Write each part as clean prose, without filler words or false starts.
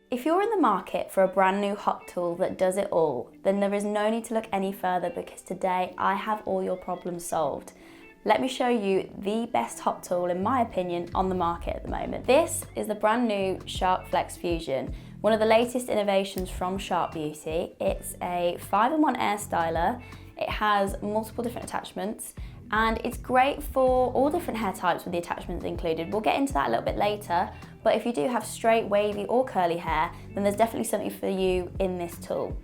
If you're in the market for a brand new hot tool that does it all, then there is no need to look any further because today I have all your problems solved. Let me show you the best hot tool, in my opinion, on the market at the moment. This is the brand new Shark Flex Fusion, one of the latest innovations from Shark Beauty. It's a 5-in-1 air styler. It has multiple different attachments and it's great for all different hair types with the attachments included. We'll get into that a little bit later, but if you do have straight, wavy or curly hair, then there's definitely something for you in this tool.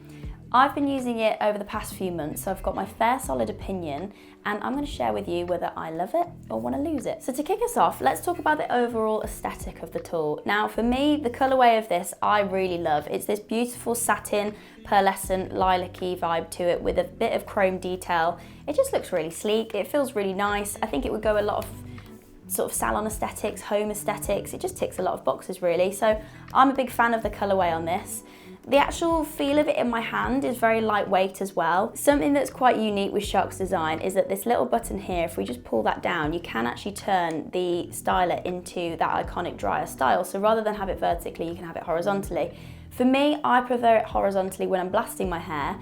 I've been using it over the past few months, so I've got my fair solid opinion and I'm going to share with you whether I love it or want to lose it. So to kick us off, let's talk about the overall aesthetic of the tool. Now for me, the colourway of this I really love. It's this beautiful satin, pearlescent, lilac-y vibe to it with a bit of chrome detail. It just looks really sleek, it feels really nice. I think it would go a lot of sort of salon aesthetics, home aesthetics. It just ticks a lot of boxes really. So I'm a big fan of the colourway on this. The actual feel of it in my hand is very lightweight as well. Something that's quite unique with Shark's design is that this little button here, if we just pull that down, you can actually turn the styler into that iconic dryer style. So rather than have it vertically, you can have it horizontally. For me, I prefer it horizontally when I'm blasting my hair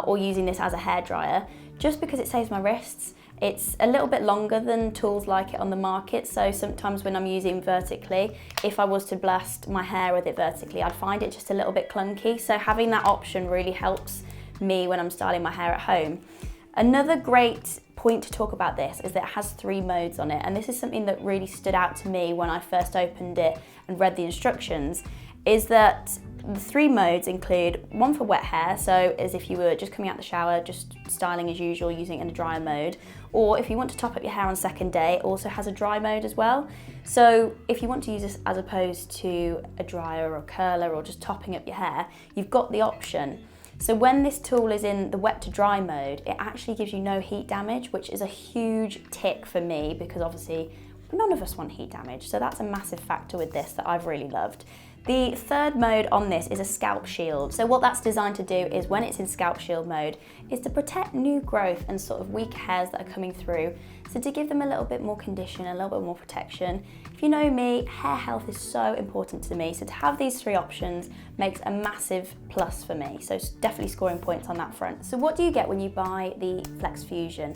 or using this as a hairdryer, just because it saves my wrists. It's a little bit longer than tools like it on the market, so sometimes when I'm using vertically, if I was to blast my hair with it vertically, I'd find it just a little bit clunky, so having that option really helps me when I'm styling my hair at home. Another great point to talk about this is that it has 3 modes on it, and this is something that really stood out to me when I first opened it and read the instructions, is that the 3 modes include one for wet hair, so as if you were just coming out the shower, just styling as usual, using it in a dryer mode, or if you want to top up your hair on second day, it also has a dry mode as well. So if you want to use this as opposed to a dryer or curler or just topping up your hair, you've got the option. So when this tool is in the wet to dry mode, it actually gives you no heat damage, which is a huge tick for me because obviously none of us want heat damage. So that's a massive factor with this that I've really loved. The 3rd mode on this is a scalp shield. So what that's designed to do is when it's in scalp shield mode is to protect new growth and sort of weak hairs that are coming through. So to give them a little bit more condition, a little bit more protection. If you know me, hair health is so important to me. So to have these 3 options makes a massive plus for me. So definitely scoring points on that front. So what do you get when you buy the Flex Fusion?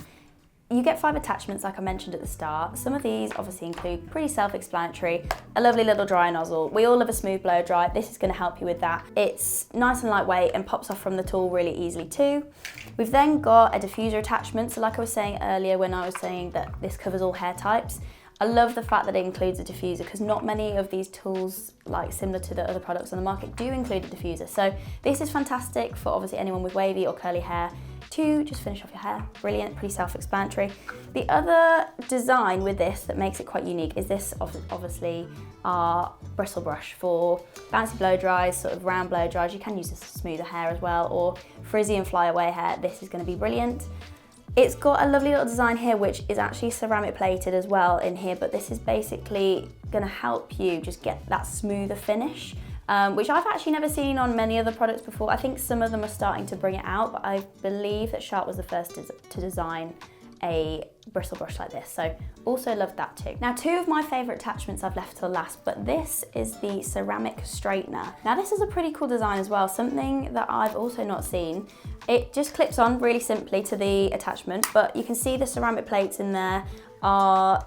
You get 5 attachments like I mentioned at the start. Some of these obviously include pretty self-explanatory, a lovely little dry nozzle. We all love a smooth blow dry. This is going to help you with that. It's nice and lightweight and pops off from the tool really easily too. We've then got a diffuser attachment. So like I was saying earlier when I was saying that this covers all hair types, I love the fact that it includes a diffuser because not many of these tools, like similar to the other products on the market, do include a diffuser. So this is fantastic for obviously anyone with wavy or curly hair to just finish off your hair. Brilliant, pretty self-explanatory. The other design with this that makes it quite unique is this obviously our bristle brush for bouncy blow dries, sort of round blow dries. You can use this to smoother hair as well, or frizzy and flyaway hair. This is going to be brilliant. It's got a lovely little design here which is actually ceramic plated as well in here, but this is basically going to help you just get that smoother finish. Which I've actually never seen on many other products before. I think some of them are starting to bring it out, but I believe that Shark was the first to design a bristle brush like this, so also loved that too. Now 2 of my favourite attachments I've left till last, but this is the ceramic straightener. Now this is a pretty cool design as well, something that I've also not seen. It just clips on really simply to the attachment, but you can see the ceramic plates in there are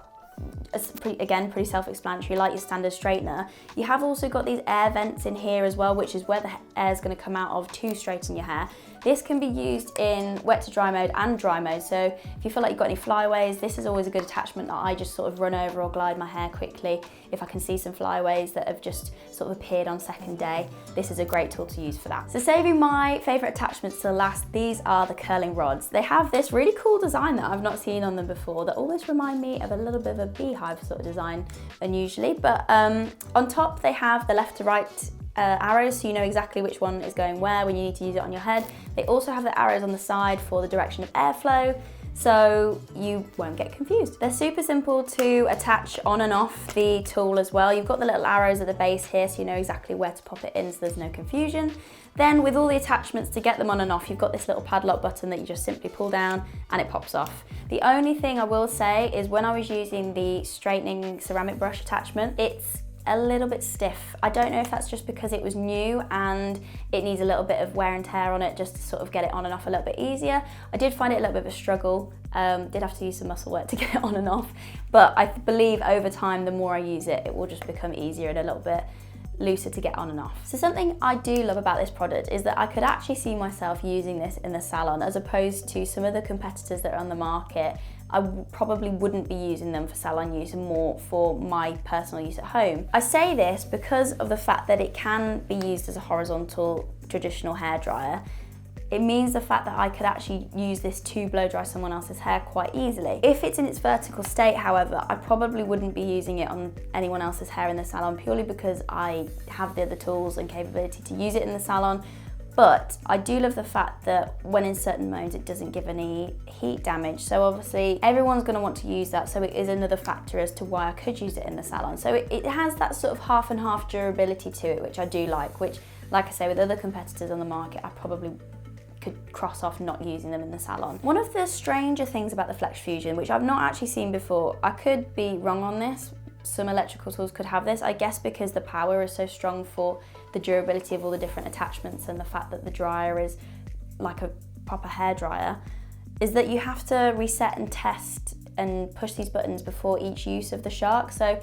pretty self-explanatory, like your standard straightener. You have also got these air vents in here as well, which is where the air is going to come out of to straighten your hair. This can be used in wet to dry mode and dry mode, so if you feel like you've got any flyaways, this is always a good attachment that I just sort of run over or glide my hair quickly. If I can see some flyaways that have just sort of appeared on second day, this is a great tool to use for that. So saving my favourite attachments to last, these are the curling rods. They have this really cool design that I've not seen on them before that always remind me of a little bit of a beehive sort of design unusually, but on top they have the left to right arrows, so you know exactly which one is going where when you need to use it on your head. They also have the arrows on the side for the direction of airflow, so you won't get confused. They're super simple to attach on and off the tool as well. You've got the little arrows at the base here, so you know exactly where to pop it in so there's no confusion. Then with all the attachments to get them on and off, you've got this little padlock button that you just simply pull down and it pops off. The only thing I will say is when I was using the straightening ceramic brush attachment, it's a little bit stiff. I don't know if that's just because it was new and it needs a little bit of wear and tear on it just to sort of get it on and off a little bit easier. I did find it a little bit of a struggle. Did have to use some muscle work to get it on and off, but I believe over time, the more I use it, it will just become easier and a little bit looser to get on and off. So something I do love about this product is that I could actually see myself using this in the salon as opposed to some of the competitors that are on the market. I probably wouldn't be using them for salon use and more for my personal use at home. I say this because of the fact that it can be used as a horizontal traditional hairdryer. It means the fact that I could actually use this to blow dry someone else's hair quite easily. If it's in its vertical state, however, I probably wouldn't be using it on anyone else's hair in the salon purely because I have the other tools and capability to use it in the salon. But I do love the fact that when in certain modes, it doesn't give any heat damage. So obviously everyone's gonna want to use that. So it is another factor as to why I could use it in the salon. So it has that sort of half and half durability to it, which I do like, which, like I say, with other competitors on the market, I probably could cross off not using them in the salon. One of the stranger things about the Flex Fusion, which I've not actually seen before, I could be wrong on this, some electrical tools could have this, I guess because the power is so strong for the durability of all the different attachments and the fact that the dryer is like a proper hair dryer, is that you have to reset and test and push these buttons before each use of the Shark. So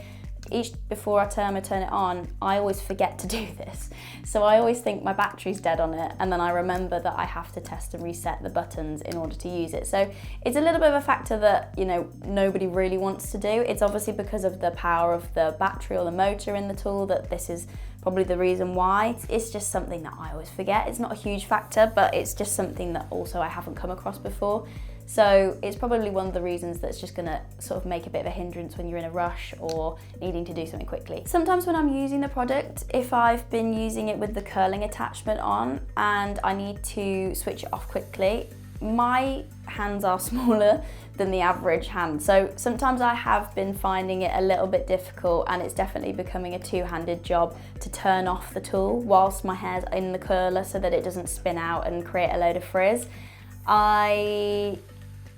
before I turn it on, I always forget to do this. So I always think my battery's dead on it, and then I remember that I have to test and reset the buttons in order to use it. So it's a little bit of a factor that, you know, nobody really wants to do. It's obviously because of the power of the battery or the motor in the tool that this is probably the reason why. It's just something that I always forget. It's not a huge factor, but it's just something that also I haven't come across before. So it's probably one of the reasons that's just gonna sort of make a bit of a hindrance when you're in a rush or needing to do something quickly. Sometimes when I'm using the product, if I've been using it with the curling attachment on and I need to switch it off quickly, my hands are smaller than the average hand. So sometimes I have been finding it a little bit difficult, and it's definitely becoming a two-handed job to turn off the tool whilst my hair's in the curler so that it doesn't spin out and create a load of frizz.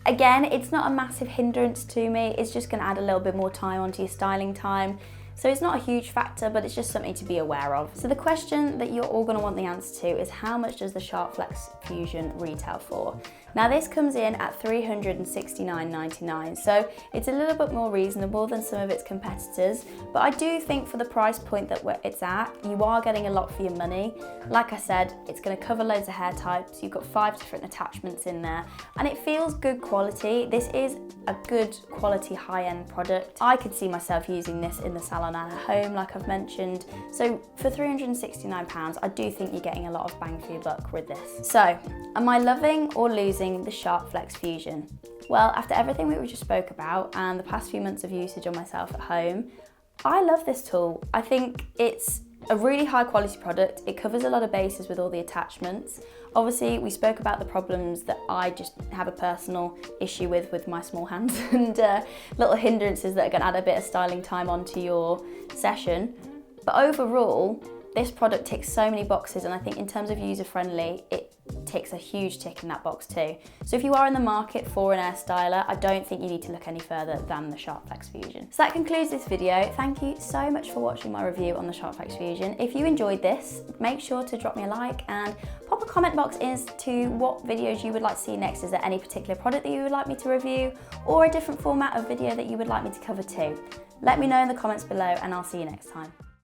Again, it's not a massive hindrance to me. It's just gonna add a little bit more time onto your styling time. So it's not a huge factor, but it's just something to be aware of. So the question that you're all gonna want the answer to is, how much does the Shark Flex Fusion retail for? Now this comes in at $369.99, so it's a little bit more reasonable than some of its competitors, but I do think for the price point that it's at, you are getting a lot for your money. Like I said, it's gonna cover loads of hair types, you've got 5 different attachments in there, and it feels good quality. This is a good quality high-end product. I could see myself using this in the salon and at home, like I've mentioned. So for £369, I do think you're getting a lot of bang for your buck with this. So, am I loving or losing the Shark Flex Fusion? Well, after everything we just spoke about and the past few months of usage on myself at home, I love this tool. I think it's a really high quality product. It covers a lot of bases with all the attachments. Obviously, we spoke about the problems that I just have a personal issue with my small hands and little hindrances that are going to add a bit of styling time onto your session. But overall, this product ticks so many boxes, and I think in terms of user-friendly, it ticks a huge tick in that box too. So if you are in the market for an hair styler, I don't think you need to look any further than the Shark Flex Fusion. So that concludes this video. Thank you so much for watching my review on the Shark Flex Fusion. If you enjoyed this, make sure to drop me a like and pop a comment box as to what videos you would like to see next. Is there any particular product that you would like me to review, or a different format of video that you would like me to cover too? Let me know in the comments below, and I'll see you next time.